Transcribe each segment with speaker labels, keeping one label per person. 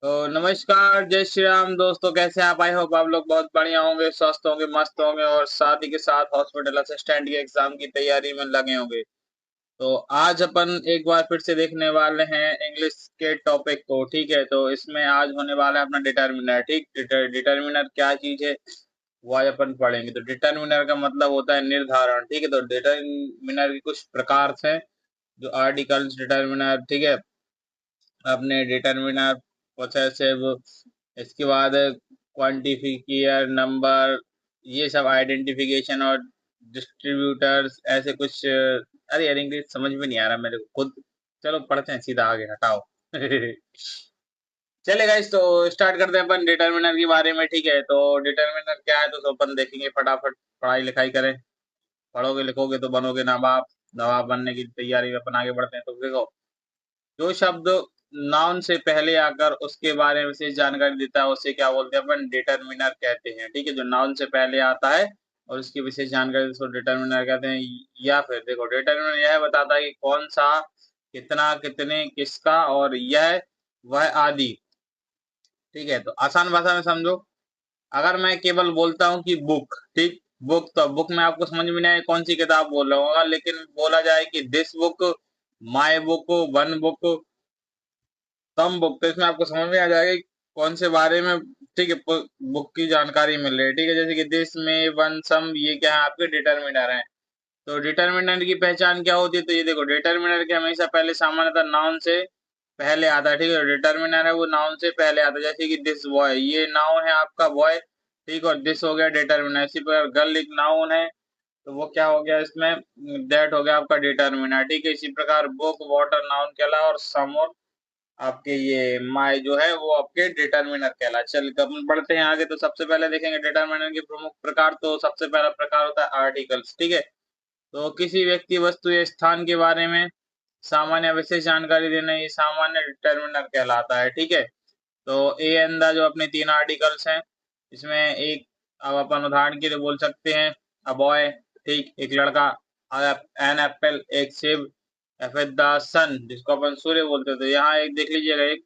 Speaker 1: तो नमस्कार, जय श्री राम दोस्तों। कैसे हैं आप? आई होप आप लोग बहुत बढ़िया होंगे, स्वस्थ होंगे, मस्त होंगे और साथ ही के साथ हॉस्पिटल असिस्टेंट के एग्जाम की तैयारी में लगे होंगे। तो आज अपन एक बार फिर से देखने वाले हैं इंग्लिश के टॉपिक को। ठीक है, तो इसमें आज होने वाला है अपना डिटर्मिनर। ठीक, डिटर्मिनर क्या चीज है वो आज अपन पढ़ेंगे। तो डिटर्मिनर का मतलब होता है निर्धारण। ठीक है, तो डिटर्मिनर के कुछ प्रकार हैं, जो आर्टिकल्स डिटर्मिनर। ठीक है, अपने डिटरमिनर, पोसेसिव, इसके बाद क्वांटिफियर, नंबर, ये सब आइडेंटिफिकेशन और डिस्ट्रीब्यूटर्स, ऐसे कुछ। अरे यार, इंग्लिश समझ में नहीं आ रहा मेरे को खुद। चलो पढ़ते हैं सीधा, आगे हटाओ। चलेगा इस, तो स्टार्ट करते हैं अपन डिटरमिनर के बारे में। ठीक है, तो डिटरमिनर क्या है तो अपन देखेंगे फटाफट। पढ़ाई लिखाई करें, पढ़ोगे लिखोगे तो बनोगे नवाब। नवाब बनने की तैयारी में अपन आगे बढ़ते हैं। तो देखो, जो शब्द नाउन से पहले आकर उसके बारे में विशेष जानकारी देता है उसे क्या बोलते हैं? अपन डिटरमिनर कहते हैं। ठीक है, जो नाउन से पहले आता है और उसकी विशेष जानकारी, उसको डिटरमिनर कहते हैं। या फिर देखो, डिटरमिनर यह बताता है कि कौन सा, कितना, कितने, किसका और यह, वह आदि। ठीक है, तो आसान भाषा में समझो। अगर मैं केवल बोलता हूँ कि बुक, ठीक, बुक, तो बुक में आपको समझ में नहीं आए कौन सी किताब बोल रहा हूँ। लेकिन बोला जाए कि this book, my book, one book, some book, तो इसमें आपको समझ में आ जाएगा कि कौन से बारे में। ठीक है, बुक की जानकारी मिल रही है। ठीक है, जैसे कि दिस में, वन, सम, ये क्या है? आपके डिटरमिनर हैं। तो डिटरमिनर की पहचान क्या होती है? तो ये देखो, डिटरमिनर के हमेशा पहले सामान्यतः नाउन से पहले आता है। ठीक है, डिटरमिनर है वो नाउन से पहले आता है। जैसे कि दिस बॉय, ये नाउन है आपका बॉय। ठीक, और दिस हो गया डिटरमिनर। इसी प्रकार गर्ल एक नाउन है, तो वो क्या हो गया इसमें? दैट हो गया आपका डिटरमिनर। ठीक है, इसी प्रकार बुक, वाटर नाउन कहला, और सम और आपके ये माई जो है वो आपके डिटरमिनर कहला। चल अपन बढ़ते हैं आगे। तो सबसे पहले देखेंगे डिटरमिनर के प्रमुख प्रकार। तो सबसे पहला प्रकार होता है आर्टिकल्स। ठीक है, तो किसी व्यक्ति, वस्तु या स्थान के बारे में सामान्य विशेष जानकारी देना, ये सामान्य डिटरमिनर कहलाता है। ठीक है, तो ए अंदा जो अपने तीन आर्टिकल्स हैं, इसमें एक, अब अपन उदाहरण के लिए बोल सकते हैं अ बॉय, ठीक, एक लड़का। एन एप्पल, एक सेब। एफ द सन, जिसको अपन सूर्य बोलते थे। यहाँ एक देख लीजिएगा, एक,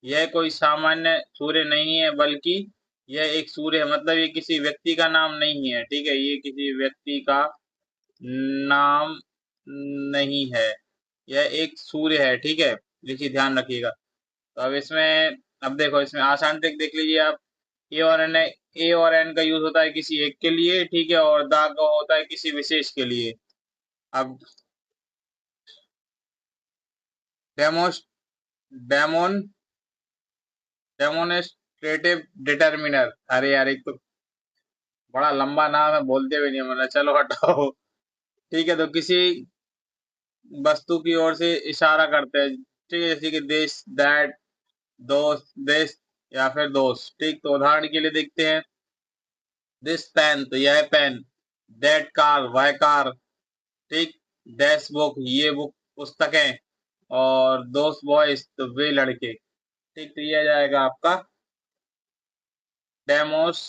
Speaker 1: यह कोई सामान्य सूर्य नहीं है, बल्कि यह एक सूर्य है। मतलब ये किसी व्यक्ति का नाम नहीं है। ठीक है, ये किसी व्यक्ति का नाम नहीं है, यह एक सूर्य है। ठीक है, देखिए ध्यान रखिएगा। तो अब इसमें, अब देखो इसमें आसान ट्रिक देख लीजिए आप। ए और एन, ए और एन का यूज होता है किसी एक के लिए। ठीक है, और दा का होता है किसी विशेष के लिए। अब डेमोस डेमोन डेमोनेस्ट्रेटिव डिटरमिनर, अरे यार एक तो बड़ा लंबा नाम है, बोलते हुए नहीं मतलब, चलो हटाओ। ठीक है, तो किसी वस्तु की ओर से इशारा करते हैं। ठीक है, जैसे कि दिस, दैट, दोस्त, दिस, या फिर दोस्त। ठीक, तो उदाहरण के लिए देखते हैं, दिस पेन, तो यह पेन। दैट कार, वह कार। ठीक, दैस बुक, ये बुक, पुस्तकें। और दोस्त बॉयज, तो वे लड़के। ठीक, तो ये आ जाएगा आपका डेमोस।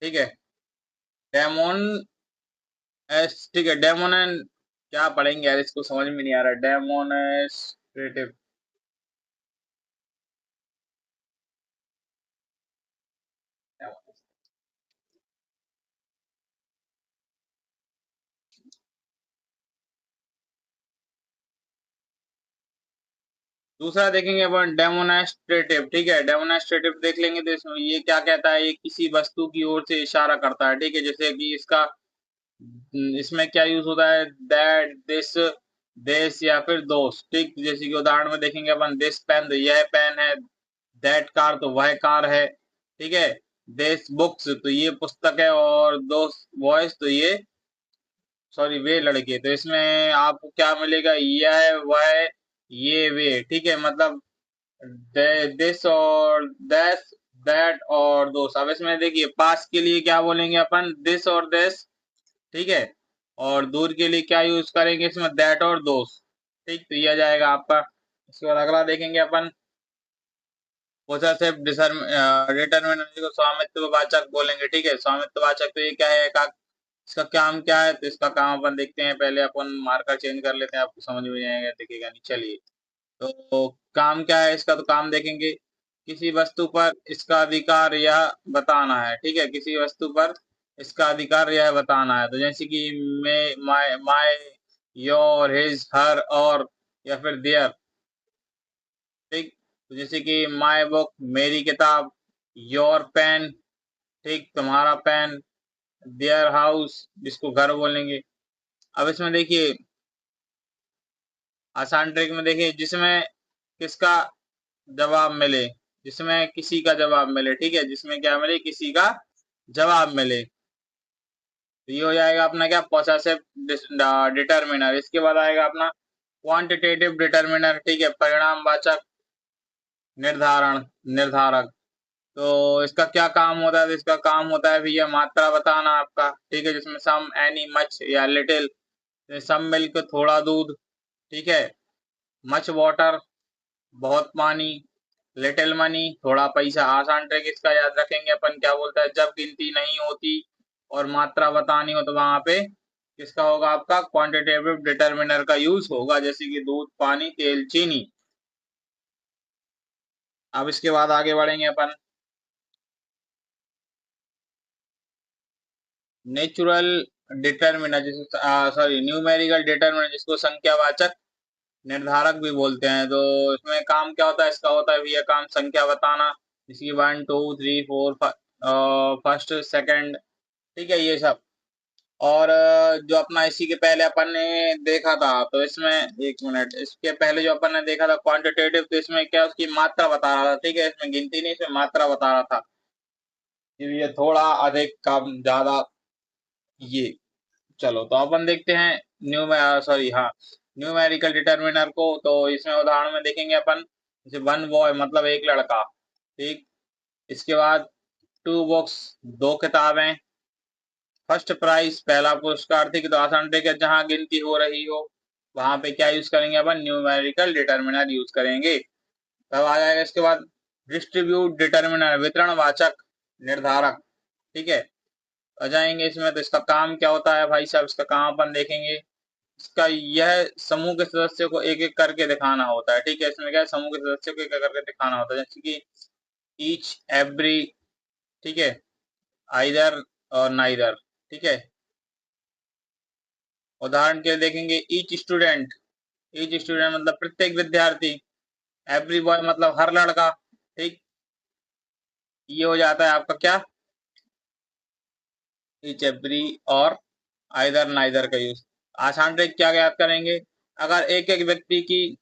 Speaker 1: ठीक है, डेमोन एस। ठीक है, डेमोन क्या पढ़ेंगे यार, इसको समझ में नहीं आ रहा। डेमोनेस्ट्रेटिव, दूसरा देखेंगे अपन डेमोनेस्ट्रेटिव। ठीक है, डेमोनेस्ट्रेटिव देख लेंगे तो इसमें ये क्या कहता है? ये किसी वस्तु की ओर से इशारा करता है। ठीक है, जैसे कि इसका, इसमें क्या यूज होता है? दैट, दिस, देश, या फिर दोस्त। ठीक, जैसे कि उदाहरण में देखेंगे अपन, दिस पेन, तो यह पेन है। दैट कार, तो वह कार है। ठीक है, दिस बुक्स, तो ये पुस्तक है। और दोस्त बॉयज, तो ये, सॉरी, वे लड़के। तो इसमें आपको क्या मिलेगा? यह, वह, ये, वे। ठीक है, मतलब दिस और दैस, दैट और दोस्त। अब इसमें देखिए, पास के लिए क्या बोलेंगे अपन? दिस और दिस। ठीक है, और दूर के लिए क्या यूज करेंगे इसमें? दैट और दोस्त। ठीक, तो ये आ जाएगा आपका। इसके बाद अगला देखेंगे अपन, पोसेसिव डिटरमिनर को स्वामित्ववाचक बोलेंगे। ठीक है, स्वामित्ववाचक, तो ये क्या है? इसका काम क्या है? तो इसका काम अपन देखते हैं। पहले अपन मार्कर चेंज कर लेते हैं, आपको समझ में आएगा, दिखेगा नहीं। चलिए, तो काम क्या है इसका? तो काम देखेंगे, किसी वस्तु पर इसका अधिकार यह बताना है, ठीक है, किसी वस्तु पर इसका अधिकार यह बताना है। तो जैसे कि मैं, माय, योर, हिज, हर, और, या फिर देयर, ठीक। तो जैसे कि माय बुक, मेरी किताब, योर पेन, ठीक, तुम्हारा पेन, देयर हाउस, जिसको घर बोलेंगे। अब इसमें देखिए आसान ट्रिक में देखिए, जिसमें किसका जवाब मिले, जिसमें किसी का जवाब मिले, ठीक है, जिसमें क्या मिले, किसी का जवाब मिले, तो ये हो जाएगा अपना क्या, पॉसेसिव डिटर्मिनर। इसके बाद आएगा अपना क्वांटिटेटिव डिटर्मिनर, ठीक है, परिणामवाचक निर्धारण, निर्धारक। तो इसका क्या काम होता है, तो इसका काम होता है भैया मात्रा बताना आपका, ठीक है, जिसमें सम, एनी, मच या लिटिल। सम मिल्क, थोड़ा दूध, ठीक है, मच वाटर, बहुत पानी, लिटिल मनी, थोड़ा पैसा। आसान ट्रिक इसका याद रखेंगे अपन, क्या बोलता है, जब गिनती नहीं होती और मात्रा बतानी हो तो वहां पे किसका होगा, आपका क्वांटिटेटिव डिटर्मिनर का यूज होगा, जैसे कि दूध, पानी, तेल, चीनी। अब इसके बाद आगे बढ़ेंगे अपन, नेचुरल डिटर्मिनर, जिसको सॉरी न्यूमेरिकल डिटर्मिनर, जिसको संख्यावाचक निर्धारक भी बोलते हैं। तो इसमें काम क्या होता है, इसका होता है भैया काम संख्या बताना, जैसे 1 2 3 4 फर्स्ट सेकंड, ठीक है, ये सब। और जो अपना इसी के पहले अपन ने देखा था, तो इसमें एक मिनट, इसके पहले जो अपन ने देखा था क्वांटिटेटिव, तो इसमें क्या उसकी मात्रा बता रहा था, ठीक है, इसमें गिनती नहीं, इसमें मात्रा बता रहा था कि ये थोड़ा, अधिक, कम, ज्यादा, ये। चलो तो अपन देखते हैं न्यू सॉरी हाँ, न्यूमेरिकल डिटर्मिनर को। तो इसमें उदाहरण में देखेंगे अपन, जैसे वन बॉय मतलब एक लड़का, ठीक। इसके बाद टू बुक्स, दो किताबें, फर्स्ट प्राइज, पहला पुरस्कार, ठीक है। तो आसान ट्रिक है, जहां गिनती हो रही हो वहां पे क्या यूज करेंगे अपन, न्यूमेरिकल डिटर्मिनर यूज करेंगे। तब आ जाएगा इसके बाद डिस्ट्रीब्यूट डिटर्मिनर, वितरणवाचक निर्धारक, ठीक है। आ जाएंगे इसमें, तो इसका काम क्या होता है भाई साहब, इसका काम अपन देखेंगे। इसका यह समूह के सदस्यों को एक एक करके दिखाना होता है, ठीक है। इसमें क्या है, समूह के सदस्यों को एक एक करके दिखाना होता है, जैसे कि ईच, एवरी, ठीक है, आइदर और नाइदर, ठीक है। उदाहरण के लिए देखेंगे, ईच स्टूडेंट मतलब प्रत्येक विद्यार्थी, एवरी बॉय मतलब हर लड़का, ठीक। ये हो जाता है आपका क्या, ईच, एवरी और आइदर नाइदर का यूज। आसान ट्रिक क्या याद करेंगे, अगर एक एक व्यक्ति की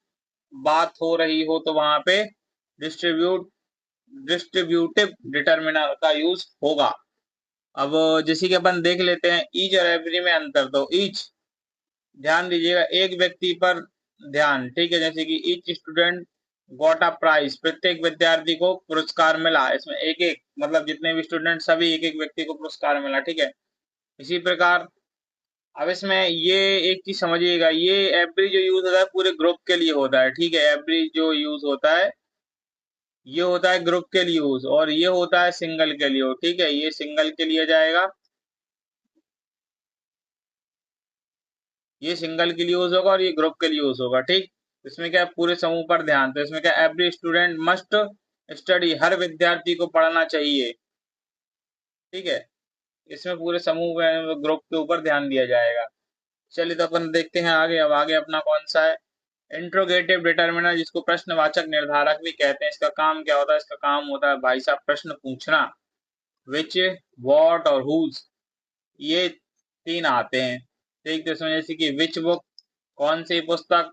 Speaker 1: बात हो रही हो तो वहां पे डिस्ट्रीब्यूट डिस्ट्रीब्यूटिव डिटर्मिनर का यूज होगा। अब जैसे कि अपन देख लेते हैं ईच और एवरी में अंतर। तो ईच, ध्यान दीजिएगा, एक व्यक्ति पर ध्यान, ठीक है, जैसे कि each student got a prize, प्रत्येक विद्यार्थी को पुरस्कार मिला। इसमें एक एक मतलब जितने भी स्टूडेंट, सभी एक एक व्यक्ति को पुरस्कार मिला, ठीक है। इसी प्रकार अब इसमें ये एक चीज समझिएगा, ये एवरी जो यूज होता है पूरे ग्रुप के लिए होता है, ठीक है। एवरी जो यूज होता है ये होता है ग्रुप के लिए यूज, और ये होता है सिंगल के लिए, ठीक है, ये सिंगल के लिए जाएगा, ये सिंगल के लिए यूज होगा और ये ग्रुप के लिए यूज होगा, ठीक। इसमें क्या है, पूरे समूह पर ध्यान। तो इसमें क्या, एवरी स्टूडेंट मस्ट स्टडी, हर विद्यार्थी को पढ़ना चाहिए, ठीक है। इसमें पूरे समूह में, ग्रुप के ऊपर ध्यान दिया जाएगा। चलिए तो अपन देखते हैं आगे। अब आगे अपना कौन सा है, इंट्रोगेटिव डिटर्मिनर, जिसको प्रश्नवाचक निर्धारक भी कहते हैं। इसका काम क्या होता है, इसका काम होता है भाई साहब प्रश्न पूछना। विच, वॉट और हुज, ये तीन आते हैं, ठीक। तो इसमें जैसे कि विच बुक, कौन सी पुस्तक,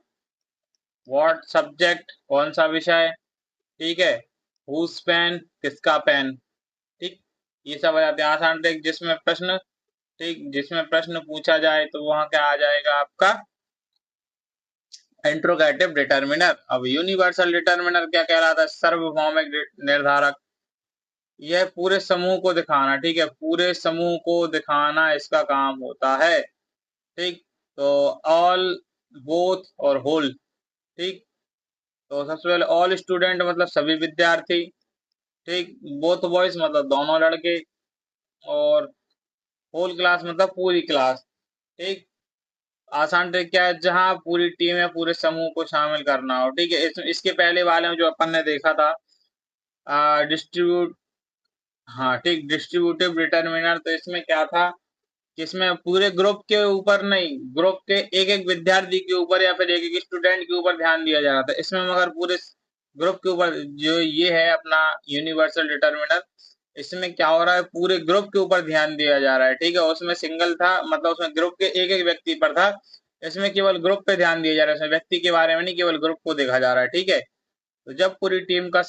Speaker 1: व्हाट सब्जेक्ट, कौन सा विषय, ठीक है, हुज पेन, किसका पेन, ठीक। ये सब आ जाते हैं आसान ट्रिक, जिसमें प्रश्न, ठीक, जिसमें प्रश्न पूछा जाए तो वहां क्या आ जाएगा आपका, इंट्रोगेटिव डिटर्मिनर। अब यूनिवर्सल डिटर्मिनर क्या कह रहा था, सार्वभौमिक निर्धारक, यह पूरे समूह को दिखाना, ठीक है, पूरे समूह को दिखाना इसका काम होता है, ठीक। तो ऑल, बोथ और होल, ठीक। तो सबसे पहले ऑल स्टूडेंट मतलब सभी विद्यार्थी, ठीक। बोथ बॉयज मतलब दोनों लड़के, और होल क्लास मतलब पूरी क्लास, ठीक। आसान ट्रिक क्या है, जहां पूरी टीम या पूरे समूह को शामिल करना हो, ठीक है। इसके पहले वाले में जो अपन ने देखा था, डिस्ट्रीब्यूट, हाँ ठीक, डिस्ट्रीब्यूटिव डिटरमिनर। तो इसमें क्या था कि इसमें पूरे ग्रुप के ऊपर नहीं, ग्रुप के एक एक विद्यार्थी के ऊपर या फिर एक एक स्टूडेंट के ऊपर ध्यान दिया जा रहा था। इसमें मगर पूरे ग्रुप के ऊपर, जो ये है अपना यूनिवर्सल डिटरमिनर, इसमें क्या हो रहा है, पूरे ग्रुप के ऊपर ध्यान दिया जा रहा है। ठीक है, उसमें सिंगल था, मतलब उसमें ग्रुप के एक एक व्यक्ति पर था। इसमें केवल ग्रुप पे ध्यान दिया जा रहा है, इसमें व्यक्ति के बारे में नहीं, केवल ग्रुप को देखा जा रहा है। ठीक है, तो जब पूरी टीम का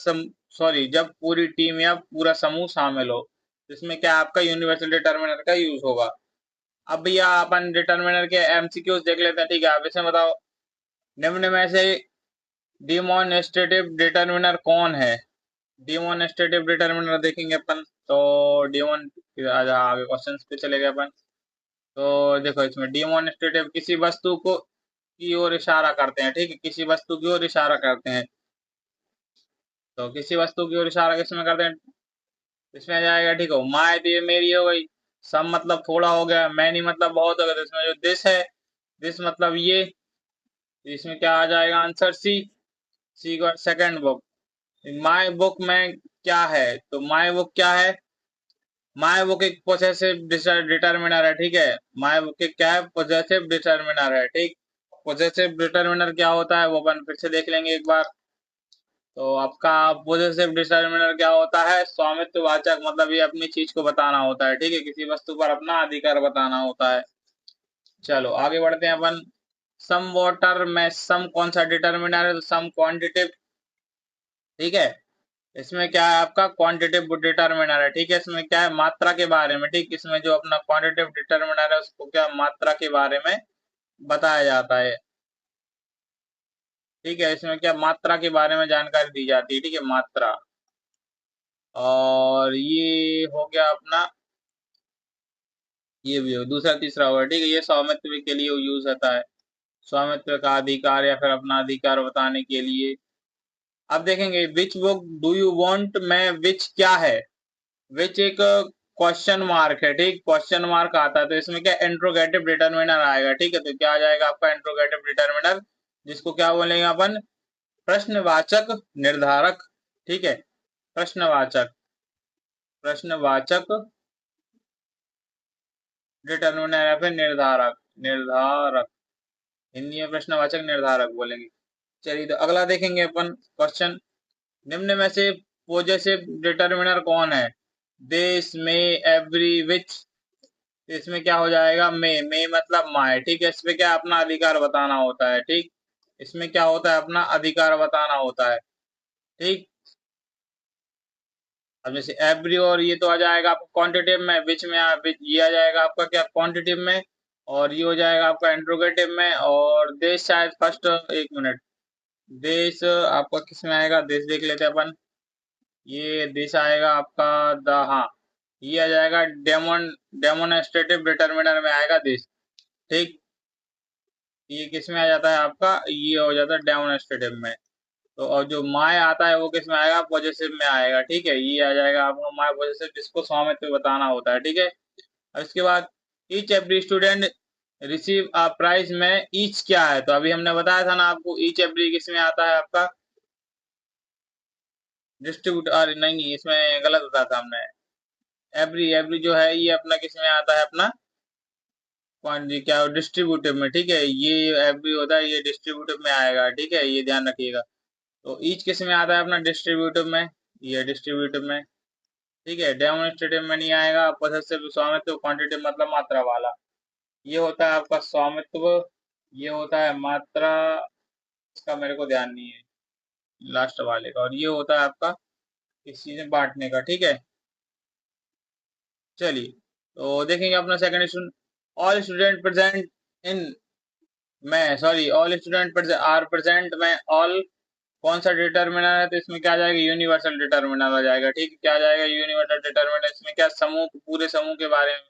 Speaker 1: जब पूरी टीम या पूरा समूह शामिल हो, तो इसमें क्या आपका यूनिवर्सल डिटरमिनर का यूज होगा। अब भैया अपन डिटरमिनर के एमसीक्यूज देख लेते हैं। ठीक है, आप इसमें बताओ, निम्न में से डिमॉन्स्ट्रेटिव डिटरमिनर कौन है। डिमॉन्स्ट्रेटिव डिटरमिनर देखेंगे अपन, तो डिमोन, आगे क्वेश्चन पे चले गए अपन। तो देखो, इसमें डिमॉन्स्ट्रेटिव किसी वस्तु को की ओर इशारा करते हैं। ठीक है, किसी वस्तु की ओर इशारा करते हैं। तो किसी वस्तु की ओर इशारा किसमें करते हैं, इसमें आ जाएगा। ठीक हो, माय दिए मेरी हो गई, सम मतलब थोड़ा हो गया, मैनी मतलब बहुत हो गया, तो इसमें जो दिस है, दिस मतलब ये, तो इसमें क्या आ जाएगा आंसर सी। सी का सेकंड बुक। माय बुक में क्या है, तो माय बुक क्या है, माय बुक एक पोजेसिव डिटरमिनर है। ठीक है, माय बुक एक क्या है, पोजेसिव डिटरमिनर है। ठीक, पोजेसिव डिटरमिनर क्या होता है वो अपन फिर से देख लेंगे एक बार। तो आपका पोजेसिव डिटरमिनर क्या होता है, स्वामित्व वाचक, मतलब ये अपनी चीज को बताना होता है। ठीक है, किसी वस्तु पर अपना अधिकार बताना होता है। चलो आगे बढ़ते हैं अपन। सम वाटर में सम कौन सा डिटरमिनर है, तो सम क्वांटिटिव। ठीक है, इसमें क्या है आपका क्वांटिटिव डिटरमिनर है। ठीक है, इसमें क्या है, मात्रा के बारे में। ठीक, इसमें जो अपना क्वांटिटिव डिटरमिनर है उसको क्या मात्रा के बारे में बताया जाता है। ठीक है, इसमें क्या मात्रा के बारे में जानकारी दी जाती है। ठीक है, मात्रा। और ये हो गया अपना, ये भी हो, दूसरा तीसरा होगा। ठीक है, ये स्वामित्व के लिए यूज होता है, स्वामित्व का अधिकार या फिर अपना अधिकार बताने के लिए। अब देखेंगे which book do you want में विच क्या है, विच एक क्वेश्चन मार्क है। ठीक, क्वेश्चन मार्क आता है, तो इसमें क्या इंट्रोगेटिव डिटरमिनर आएगा। ठीक है, तो क्या आ जाएगा आपका इंट्रोगेटिव डिटरमिनर, जिसको क्या बोलेंगे अपन, प्रश्नवाचक निर्धारक। ठीक है, प्रश्नवाचक, प्रश्नवाचक डिटरमिनर या फिर निर्धारक, निर्धारक, हिंदी में प्रश्नवाचक निर्धारक बोलेंगे। चलिए, तो अगला देखेंगे अपन क्वेश्चन, निम्न में से पॉजिटिव डिटरमिनर कौन है, दिस में एवरी विच। इसमें क्या हो जाएगा, मे मतलब माय। ठीक है, इसमें क्या अपना अधिकार बताना होता है। ठीक, इसमें क्या होता है, अपना अधिकार बताना होता है। ठीक, अब जैसे एवरी, और ये तो आ जाएगा आपको क्वांटिटिव में, विच में ये आ जाएगा आपका क्या क्वांटिटिव में, और ये हो जाएगा आपका इंट्रोगेटिव में। और देश शायद फर्स्ट, एक मिनट, देश आपका किस में आएगा, देश देख लेते हैं अपन। ये देश आएगा आपका हाँ, ये आ जाएगा डेमोनेस्ट्रेटिव डिटरमिनर में आएगा देश। ठीक, ये किस में आ जाता है आपका, ये हो जाता है डेमोनेस्ट्रेटिव में। तो और जो माय आता है वो किस में आएगा, पॉजिटिव में आएगा। ठीक है, ये आ जाएगा आपका माय पॉजिटिव, जिसको स्वामित्व बताना होता है। ठीक है, और इसके बाद each every student receive a prize में ईच क्या है, तो अभी हमने बताया था ना आपको, ईच एवरी किस में आता है आपका, डिस्ट्रीब्यूट, अरे नहीं नहीं, इसमें गलत बताया था हमने। एवरी, एवरी जो है ये अपना किस में आता है, अपना क्वांटिटी क्या डिस्ट्रीब्यूटिव में। ठीक है, ये एवरी होता है, ये डिस्ट्रीब्यूटिव में आएगा। ठीक है, ये ध्यान रखिएगा। तो ईच किस में आता है, अपना डिस्ट्रीब्यूटिव में, ये डिस्ट्रीब्यूटिव में। ठीक है, डेमोन्स्ट्रेटिव में नहीं आएगा। पॉसेसिव स्वामित्व, क्वांटिटी मतलब मात्रा वाला, ये होता है आपका स्वामित्व, ये होता है मात्रा, इसका मेरे को ध्यान नहीं है लास्ट वाले का। और ये होता है आपका किस चीज में बांटने का। ठीक है, चलिए, तो देखेंगे अपना second student, all student present in में, sorry, all student are present में ऑल कौन सा डिटरमिनर है, तो इसमें क्या आ जाएगा, यूनिवर्सल डिटरमिनर आ जाएगा। ठीक है, क्या आ जाएगा, यूनिवर्सल डिटरमिनर। इसमें क्या समूह, पूरे समूह के बारे में,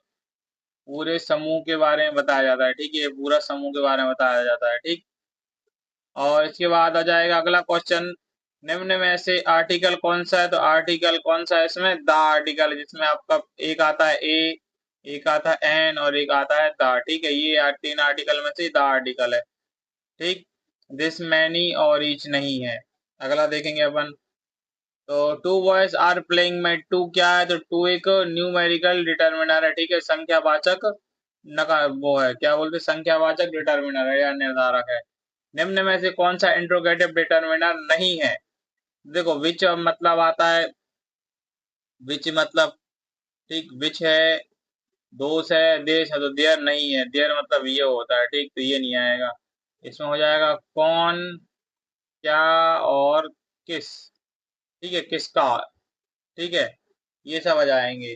Speaker 1: पूरे समूह के बारे में बताया जाता है। ठीक है, पूरा समूह के बारे में बताया जाता है। ठीक, और इसके बाद आ जाएगा अगला क्वेश्चन, निम्न में से आर्टिकल कौन सा है, तो आर्टिकल कौन सा है इसमें, द आर्टिकल, जिसमें आपका एक आता है ए, एक आता है एन, और एक आता है द। ठीक है, ये तीन आर्टिकल में से द आर्टिकल है। ठीक, दिस मैनी और ईच नहीं है। अगला देखेंगे अपन, तो टू बॉयज आर प्लेइंग में टू क्या है, तो टू एक न्यूमेरिकल डिटर्मिनर है, ठीक है, संख्यावाचक नका वो है, क्या बोलते हैं, संख्यावाचक डिटर्मिनर है या निर्धारक है। निम्न में से कौन सा इंट्रोगेटिव डिटर्मिनर नहीं है। देखो विच मतलब आता है, विच मतलब, ठीक, विच है, दोष है, देश है, तो देयर नहीं है, देयर मतलब ये होता है, ठीक, तो ये नहीं आएगा। इसमें हो जाएगा कौन, क्या और किस, ठीक है, किसका, ठीक है, ये सब आ जाएंगे।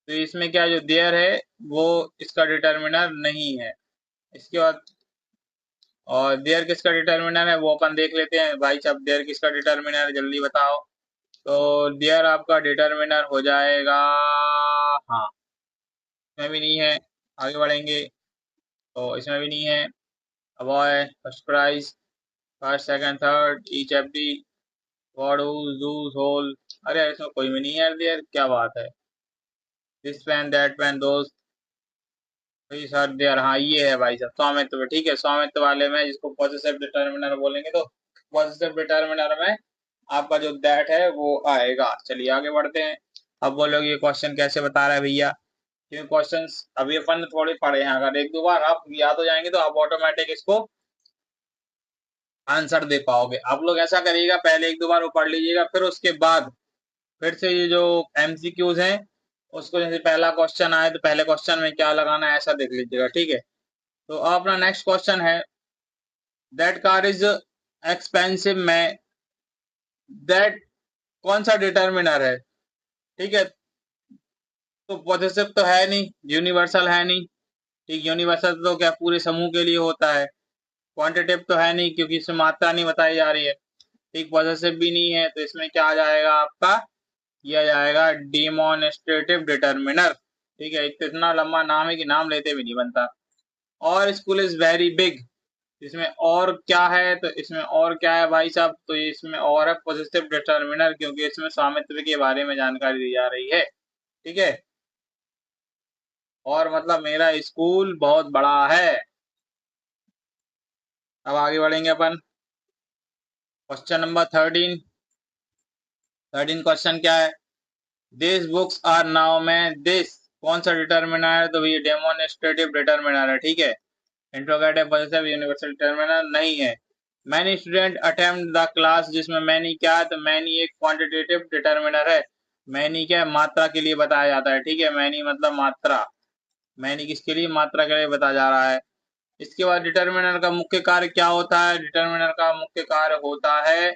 Speaker 1: तो इसमें क्या, जो देयर है वो इसका डिटर्मिनर नहीं है। इसके बाद, और देयर किसका डिटर्मिनर है वो अपन देख लेते हैं भाई साहब, देयर किसका डिटर्मिनर है जल्दी बताओ। तो देयर आपका डिटर्मिनर हो जाएगा, हाँ, इसमें भी नहीं है। आगे बढ़ेंगे, तो इसमें भी नहीं है। A boy, first prize, first second third, each every, what whose does whole, अरे इसमें कोई भी नहीं है यार, देयर क्या बात है। दिस पेन दैट पेन दोस्त, भाई सर देयर, हाँ ये है भाई साहब स्वामित्व, ठीक है, स्वामित्व वाले में जिसको पॉसेसिव डिटर्मिनर बोलेंगे, तो पॉसेसिव डिटर्मिनर में आपका जो दैट है वो आएगा। चलिए आगे बढ़ते हैं। अब बोलोगे ये क्वेश्चन कैसे बता रहा है भैया, क्योंकि क्वेश्चंस अभी अपन ने थोड़े पढ़े हैं, अगर एक दो बार आप याद हो जाएंगे तो आप ऑटोमेटिक इसको आंसर दे पाओगे। आप लोग ऐसा करिएगा, पहले एक दो बार वो पढ़ लीजिएगा, फिर उसके बाद फिर से ये जो एमसीक्यूज हैं उसको, जैसे पहला क्वेश्चन आए तो पहले क्वेश्चन में क्या लगाना है ऐसा देख लीजिएगा, ठीक है। तो अपना नेक्स्ट क्वेश्चन है, दैट कार इज एक्सपेंसिव में, दैट कौन सा डिटर्मिनर है, ठीक है, तो पॉजिटिव तो है नहीं, यूनिवर्सल है नहीं, ठीक, यूनिवर्सल तो क्या पूरे समूह के लिए होता है, क्वांटिटेटिव तो है नहीं क्योंकि इसमें मात्रा नहीं बताई जा रही है, ठीक, पॉजिटिव भी नहीं है, तो इसमें क्या आ जाएगा आपका, किया जाएगा डिमॉन्स्ट्रेटिव डिटर्मिनर, ठीक है, एक तो इतना लंबा नाम है कि नाम लेते भी नहीं बनता। और स्कूल इज वेरी बिग, इसमें और क्या है, तो इसमें और क्या है भाई साहब, तो इसमें और है पॉजिटिव डिटर्मिनर, क्योंकि इसमें स्वामित्व के बारे में जानकारी दी जा रही है, ठीक है, और मतलब मेरा स्कूल बहुत बड़ा है। अब आगे बढ़ेंगे अपन, क्वेश्चन नंबर 13। 13 क्वेश्चन क्या है, दिस बुक्स आर नाउ में, दिस कौन सा डिटर्मिनर है, तो ये डेमोन्स्ट्रेटिव डिटर्मिनर है, ठीक है, इंट्रोगेटिव पॉजिटिव यूनिवर्सल डिटर्मिनर नहीं है। Many student attempt the class, जिसमें मैनी क्या है, तो मैनी एक क्वांटिटेटिव डिटर्मिनर है, मैनी क्या है, मात्रा के लिए बताया जाता है, ठीक है, मैनी मतलब मात्रा, मैनी किसके लिए, मात्रा के लिए बताया जा रहा है। इसके बाद डिटर्मिनर का मुख्य कार्य क्या होता है, डिटर्मिनर का मुख्य कार्य होता है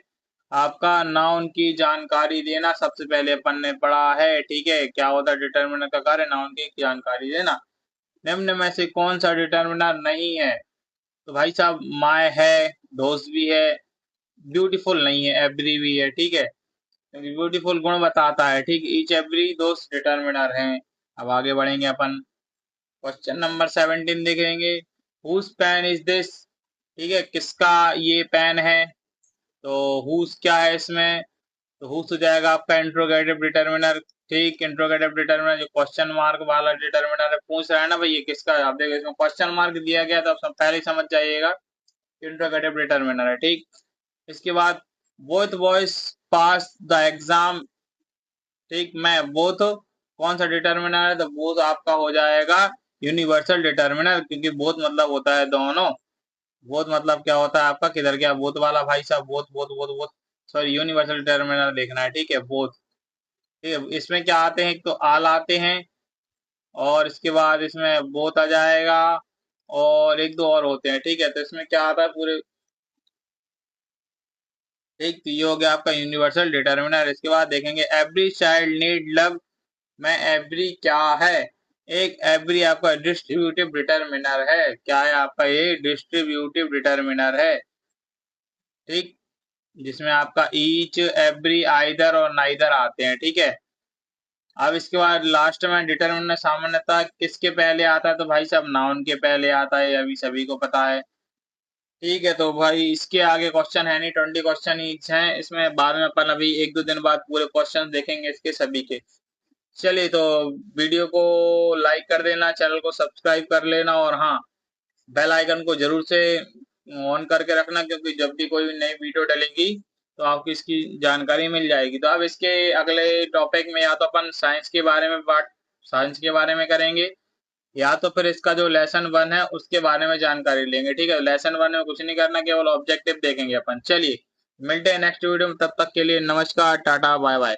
Speaker 1: आपका नाउन की जानकारी देना, सबसे पहले अपन ने पढ़ा है, ठीक है, क्या होता है डिटर्मिनर का कार्य, नाउन की जानकारी देना। निम्न में से कौन सा डिटर्मिनर नहीं है, तो भाई साहब माय है, दोस्त भी है, ब्यूटीफुल नहीं है, एवरी भी है, ठीक है, क्योंकि ब्यूटीफुल गुण बताता है, ठीक, ईच एवरी दोस्त डिटर्मिनर हैं। अब आगे बढ़ेंगे अपन, क्वेश्चन नंबर 17 देखेंगे, हुज पेन इज दिस, ठीक है, किसका ये पेन है, तो हुज क्या है इसमें, तो हुज हो जाएगा आपका इंट्रोगेटिव डिटर्मिनर, ठीक, इंट्रोगेटिव डिटर्मिनर जो क्वेश्चन मार्क वाला डिटर्मिनर है, पूछ रहा है ना भाई ये किसका है, आप देखो इसमें क्वेश्चन मार्क दिया गया तो आप पहले ही समझ जाइएगा इंट्रोगेटिव डिटर्मिनर है, ठीक। इसके बाद both boys pass the exam, ठीक, मैं बोथ कौन सा डिटर्मिनर है, तो बोथ आपका हो जाएगा यूनिवर्सल डिटर्मिनर, क्योंकि बोथ मतलब होता है दोनों, बोथ मतलब क्या होता है आपका, किधर गया बोथ वाला भाई साहब, both both both both, sorry universal determiner देखना है, ठीक है, बोथ, ठीक है, इसमें क्या आते हैं, एक तो आल आते हैं, और इसके बाद इसमें बोथ आ जाएगा, और एक दो और होते हैं, ठीक है, तो इसमें क्या आता है पूरे, ठीक, तो ये हो गया आपका यूनिवर्सल डिटर्मिनर। इसके बाद देखेंगे एवरी चाइल्ड नीड लव में, एवरी क्या है, एक एवरी आपका डिस्ट्रीब्यूटिव डिटर्मिनर है, क्या है आपका ये डिस्ट्रीब्यूटिव डिटर्मिनर है, ठीक, जिसमें आपका ईच एवरी आइदर और नाइदर आते हैं, ठीक है। अब इसके बाद लास्ट में डिटर्मिनर सामान्यतः किसके पहले आता है, तो भाई साहब नाउन के पहले आता है, अभी सभी को पता है, ठीक है। तो भाई इसके आगे क्वेश्चन है नहीं, 20 क्वेश्चन ही हैं इसमें, बाद में अपन अभी एक दो दिन बाद पूरे क्वेश्चन देखेंगे इसके सभी के। चलिए, तो वीडियो को लाइक कर देना, चैनल को सब्सक्राइब कर लेना, और हाँ, बेल आइकन को जरूर से ऑन करके रखना, क्योंकि जब भी कोई नई वीडियो डलेगी तो आपको इसकी जानकारी मिल जाएगी। तो अब इसके अगले टॉपिक में या तो अपन साइंस के बारे में करेंगे, या तो फिर इसका जो लेसन 1 है उसके बारे में जानकारी लेंगे। ठीक है, लेसन 1 में कुछ नहीं करना, केवल ऑब्जेक्टिव देखेंगे अपन। चलिए मिलते हैं नेक्स्ट वीडियो में, तब तक के लिए नमस्कार, टाटा, बाय बाय।